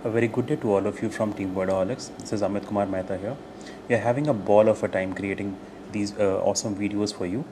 A very good day to all of you from Team Wordaholics. This is Amit Kumar Mehta here. We are having a ball of a time creating these awesome videos for you.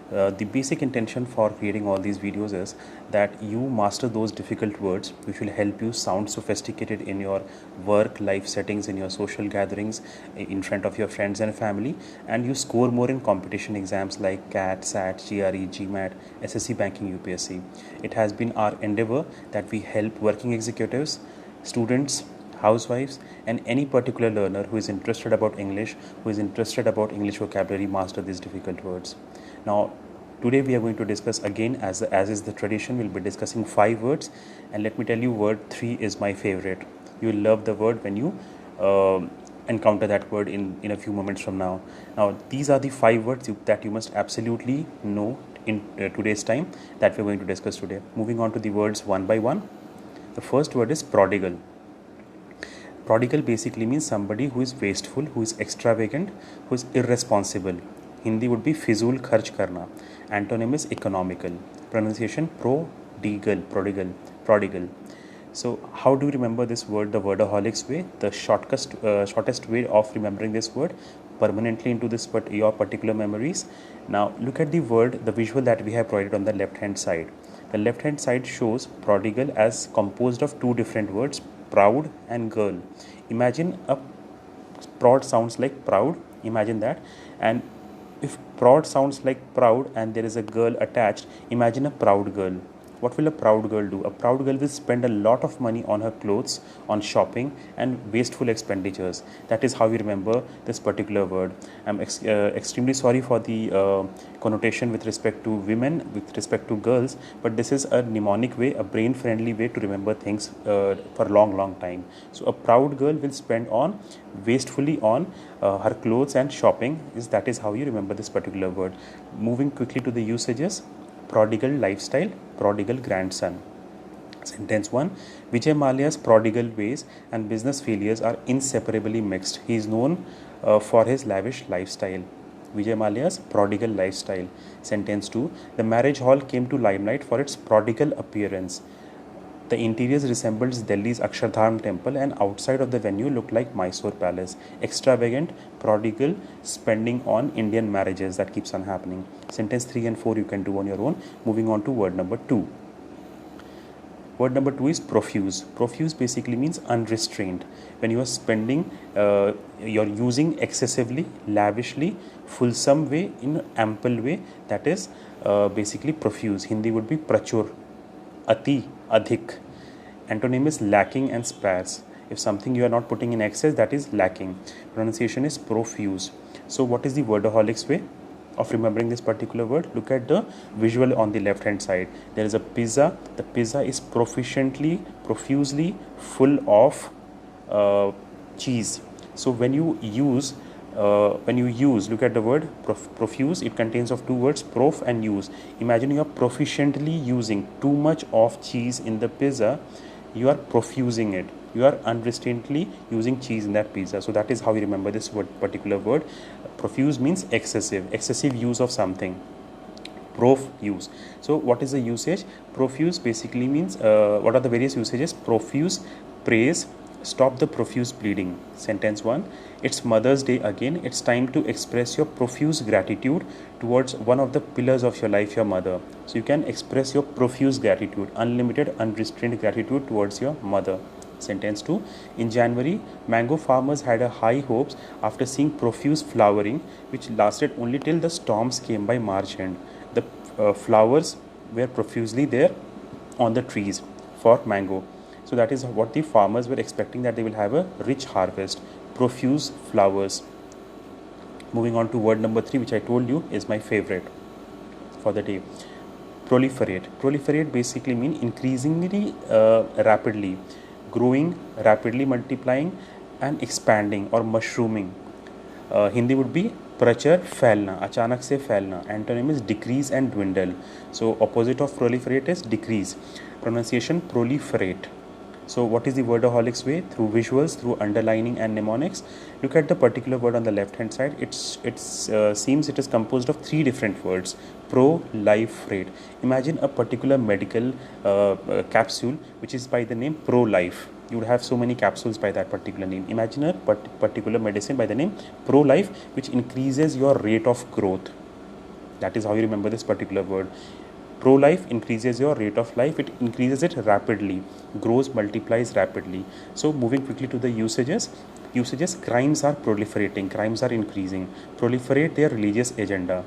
The basic intention for creating all these videos is that you master those difficult words which will help you sound sophisticated in your work life settings, in your social gatherings, in front of your friends and family, and you score more in competition exams like CAT, SAT, GRE, GMAT, SSC Banking, UPSC. It has been our endeavor that we help working executives, students, housewives, and any particular learner who is interested about English, who is interested about English vocabulary, master these difficult words. Now, today we are going to discuss again, as is the tradition, we'll be discussing 5 words, and let me tell you, word 3 is my favorite. You will love the word when you encounter that word in a few moments from now. Now, these are the 5 words that you must absolutely know in today's time that we're going to discuss today. Moving on to the words one by one. The first word is prodigal. Prodigal basically means somebody who is wasteful, who is extravagant, who is irresponsible. Hindi would be fizul kharch karna. Antonym is economical. Pronunciation prodigal. So how do you remember this word the wordaholics way? The shortest way of remembering this word permanently into your particular memories. Now look at the word, the visual that we have provided on the left hand side. The left hand side shows prodigal as composed of 2 different words, proud and girl. Imagine a prod sounds like proud, imagine that, and if prod sounds like proud and there is a girl attached, imagine a proud girl. What will a proud girl do? A proud girl will spend a lot of money on her clothes, on shopping, and wasteful expenditures. That is how we remember this particular word. I'm extremely sorry for the connotation with respect to women, with respect to girls, but this is a mnemonic way, a brain-friendly way to remember things for a long time. So a proud girl will spend on wastefully on her clothes and shopping. That is how you remember this particular word. Moving quickly to the usages. Prodigal lifestyle, prodigal grandson. Sentence 1. Vijay Mallya's prodigal ways and business failures are inseparably mixed. He is known for his lavish lifestyle. Vijay Mallya's prodigal lifestyle. Sentence 2. The marriage hall came to limelight for its prodigal appearance. The interiors resembled Delhi's Akshardham temple, and outside of the venue looked like Mysore Palace. Extravagant, prodigal spending on Indian marriages. That keeps on happening. Sentence 3 and 4 you can do on your own. Moving on to word number 2. Word number 2 is profuse. Profuse basically means unrestrained. When you are spending, you're using excessively, lavishly, fulsome way, in ample way. That is basically profuse. Hindi would be prachur, ati, adhik. Antonym is lacking and sparse. If something you are not putting in excess, that is lacking. Pronunciation is profuse. So what is the wordaholics way of remembering this particular word? Look at the visual on the left hand side. There is a pizza. The pizza is profusely full of cheese. So when you use, look at the word profuse. It contains of 2 words, prof and use. Imagine you are proficiently using too much of cheese in the pizza. You are profusing it. You are unrestrainedly using cheese in that pizza. So that is how you remember this particular word. Profuse means excessive use of something. Profuse. So what is the usage? Profuse basically means, what are the various usages? Profuse, praise, stop the profuse bleeding. Sentence 1. It's Mother's Day again. It's time to express your profuse gratitude towards one of the pillars of your life, your mother. So you can express your profuse gratitude, unlimited, unrestrained gratitude towards your mother. Sentence 2. In January, mango farmers had a high hopes after seeing profuse flowering, which lasted only till the storms came by March end. The flowers were profusely there on the trees for mango. So that is what the farmers were expecting, that they will have a rich harvest. Profuse flowers. Moving on to word number 3, which I told you is my favorite for the day. Proliferate. Proliferate basically means increasingly rapidly, growing, rapidly multiplying, and expanding or mushrooming. Hindi would be प्रचर फैलना, अचानक से फैलना. Antonym is decrease and dwindle. So opposite of proliferate is decrease. Pronunciation proliferate. So what is the wordaholics way? Through visuals, through underlining and mnemonics. Look at the particular word on the left hand side. It seems it is composed of 3 different words. Pro-life-rate. Imagine a particular medical capsule which is by the name Pro-Life. you would have so many capsules by that particular name. Imagine a particular medicine by the name Pro-Life, which increases your rate of growth. That is how you remember this particular word. Pro-life increases your rate of life. It increases it rapidly, grows, multiplies rapidly. So moving quickly to the usages. Crimes are proliferating, crimes are increasing. Proliferate their religious agenda.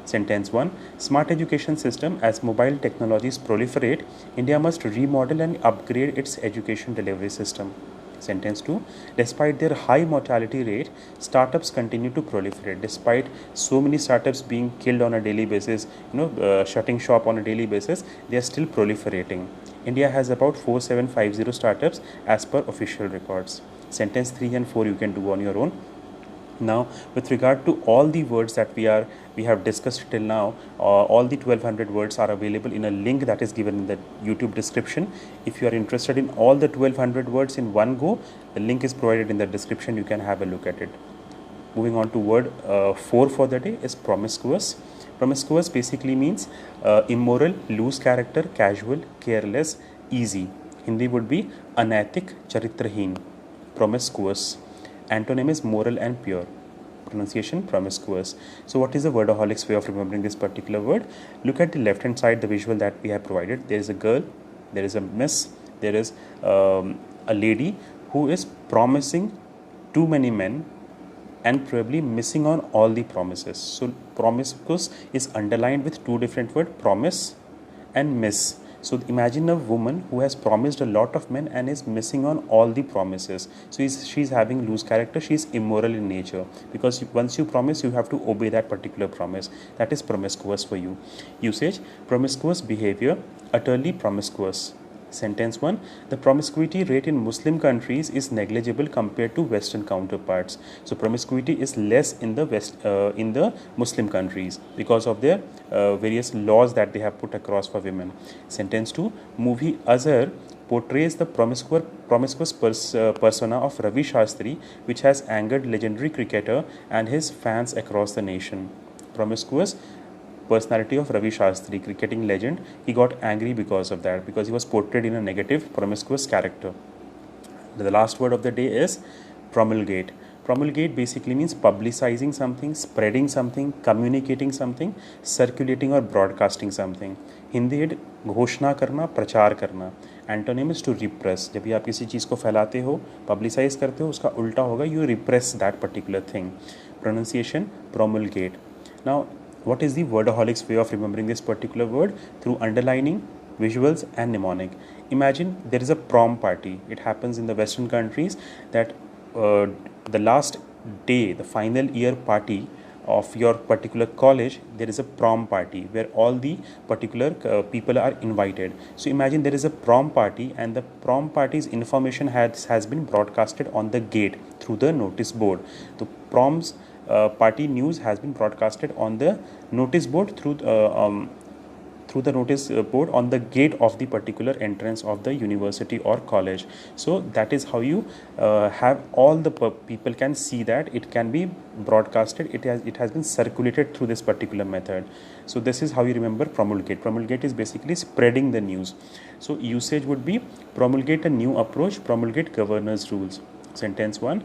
Sentence 1. Smart education system. As mobile technologies proliferate, India must remodel and upgrade its education delivery system. Sentence 2. Despite their high mortality rate, startups continue to proliferate. Despite so many startups being killed on a daily basis, shutting shop on a daily basis, they are still proliferating. India has about 4750 startups as per official records. Sentence 3 and 4 you can do on your own. Now, with regard to all the words that we have discussed till now, all the 1200 words are available in a link that is given in the YouTube description. If you are interested in all the 1200 words in one go, the link is provided in the description. You can have a look at it. Moving on to word 4 for the day is promiscuous. Promiscuous basically means immoral, loose character, casual, careless, easy. Hindi would be anaitik, charitrahin. Promiscuous. Antonym is moral and pure. Pronunciation promiscuous. So what is the Wordaholics way of remembering this particular word? Look at the left hand side, the visual that we have provided. There is a girl, there is a miss, there is a lady who is promising too many men and probably missing on all the promises. So promiscuous is underlined with two different words, promise and miss. So imagine a woman who has promised a lot of men and is missing on all the promises. So she's having loose character, she's immoral in nature, because once you promise, you have to obey that particular promise. That is promiscuous for you. Usage: promiscuous behavior, utterly promiscuous. Sentence 1. The promiscuity rate in Muslim countries is negligible compared to Western counterparts. So promiscuity is less in the Muslim countries because of their various laws that they have put across for women. Sentence 2. Movie Azhar portrays the promiscuous persona of Ravi Shastri, which has angered legendary cricketer and his fans across the nation. Promiscuous personality of Ravi Shastri, cricketing legend, he got angry because of that, because he was portrayed in a negative, promiscuous character. The last word of the day is promulgate. Promulgate basically means publicizing something, spreading something, communicating something, circulating or broadcasting something. Hindi घोषणा करना, प्रचार करना. Antonym is to repress. जब भी आप किसी चीज़ को फैलाते हो, पब्लिसाइज करते हो, उसका उल्टा होगा you repress that particular thing. Pronunciation promulgate. Now, what is the Wordaholics way of remembering this particular word? Through underlining, visuals and mnemonic. Imagine there is a prom party. It happens in the Western countries that the last day, the final year party of your particular college, there is a prom party where all the particular people are invited. So imagine there is a prom party and the prom party's information has been broadcasted on the gate through the notice board. The prom's party news has been broadcasted on the notice board through the notice board on the gate of the particular entrance of the university or college. So that is how you have all the people can see that it can be broadcasted. It has been circulated through this particular method. So this is how you remember promulgate. Promulgate is basically spreading the news. So usage would be promulgate a new approach, promulgate governor's rules. Sentence 1.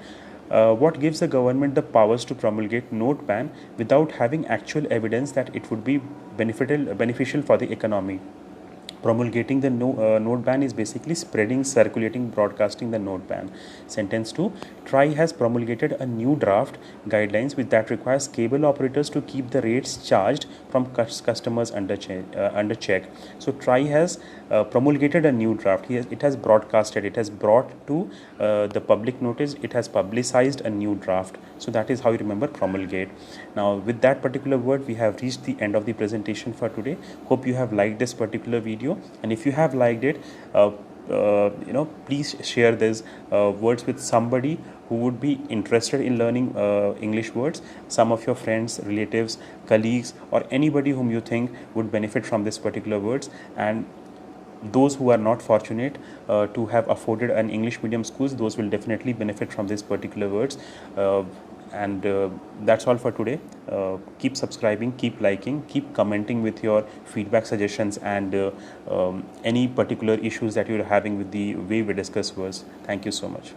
What gives the government the powers to promulgate note ban without having actual evidence that it would be beneficial for the economy? Promulgating the note ban is basically spreading, circulating, broadcasting the note ban. Sentence 2. TRAI has promulgated a new draft guidelines that requires cable operators to keep the rates charged from customers under check. So TRAI has promulgated a new draft. It has broadcasted, it has brought to the public notice, it has publicized a new draft. So that is how you remember promulgate. Now with that particular word, we have reached the end of the presentation for today. Hope you have liked this particular video, and if you have liked it, please share these words with somebody who would be interested in learning English words. Some of your friends, relatives, colleagues, or anybody whom you think would benefit from this particular words. And those who are not fortunate to have afforded an English medium schools, those will definitely benefit from these particular words. and that's all for today. Keep subscribing, keep liking, keep commenting with your feedback, suggestions, and any particular issues that you're having with the way we discuss words. Thank you so much.